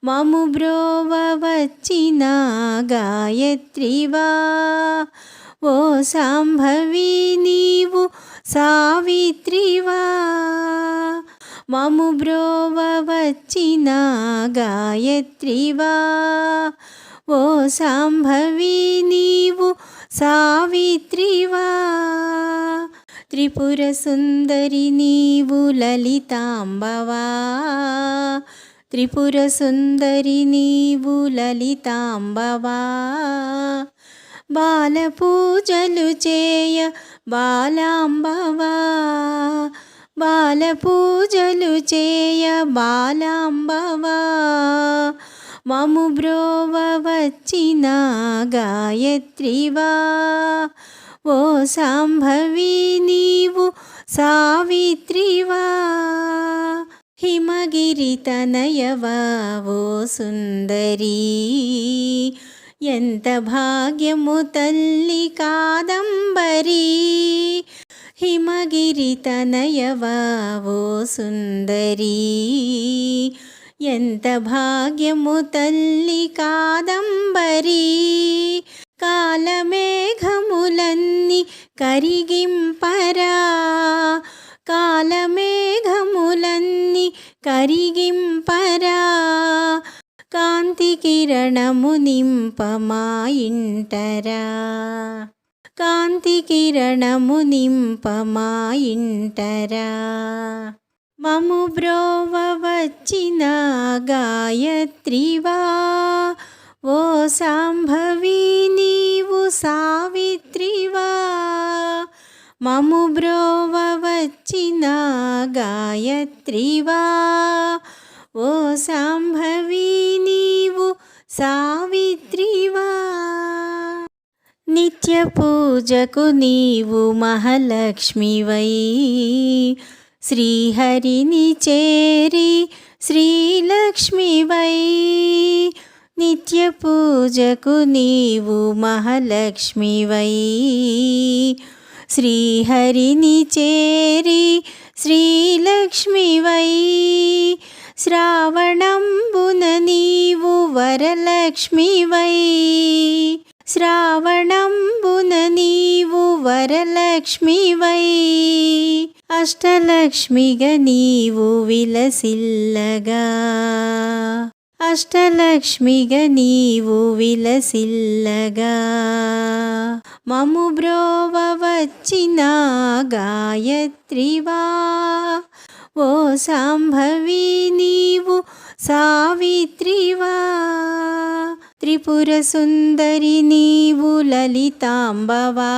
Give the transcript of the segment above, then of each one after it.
మము బ్రోవ వచ్చిన గాయత్రివా ఓ శాంభవి నీవు సావిత్రివా మము బ్రోవ వచ్చిన గాయత్రివా ఓ శాంభవి నీవు సావిత్రివా త్రిపుర సుందరి నీవు లలితాంబవా త్రిపుర సుందరి నీవు లలితాంబవా బాల పూజలు చేయ బాలాంబవా బాల పూజలు చేయ బాలాంబవా మము బ్రోవ వచ్చిన గాయత్రివా ఓ శాంభవి నీవు సావిత్రివా హిమగిరి తనయవా ఓ సుందరి ఎంత భాగ్యము తల్లి కాదంబరి హిమగిరి తనయవా ఓ సుందరి ఎంత భాగ్యము తల్లి కాదంబరి కాలమేఘములన్నీ కరిగింపరా కాలమేఘములన్నీ కరిగింపరా కాంతి కిరణము నింపమా ఇంటరా కాంతి కిరణము నింపమా ఇంటరా మము బ్రోవ వచ్చిన గాయత్రివా ఓ శాంభవి నీవు సావిత్రివా మము బ్రోవ వచ్చిన గాయత్రివా ఓ శాంభవి నీవు సావిత్రివా నిత్య పూజకు నీవు మహాలక్ష్మివై శ్రీహరిని చేరి శ్రీలక్ష్మివై నిత్య పూజకు నీవు మహాలక్ష్మివై శ్రీహరిని చేరి శ్రీలక్ష్మివై శ్రావణంబున నీవు వరలక్ష్మివై శ్రావణంబున నీవు వరలక్ష్మివై అష్టలక్ష్మిగా నీవు విలసిల్లగా అష్టలక్ష్మిగా నీవు విలసిల్లగా మము బ్రోవ వచ్చిన గాయత్రివా ఓ శాంభవి నీవు సావిత్రివా త్రిపుర సుందరి నీవు లలితాంబవా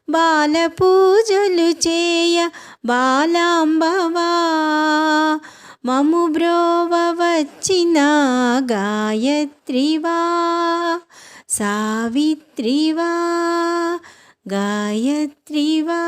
బాల పూజలు చేయ బాలాంబవా మము బ్రోవ వచ్చిన గాయత్రివా సావిత్రివా గాయత్రివా.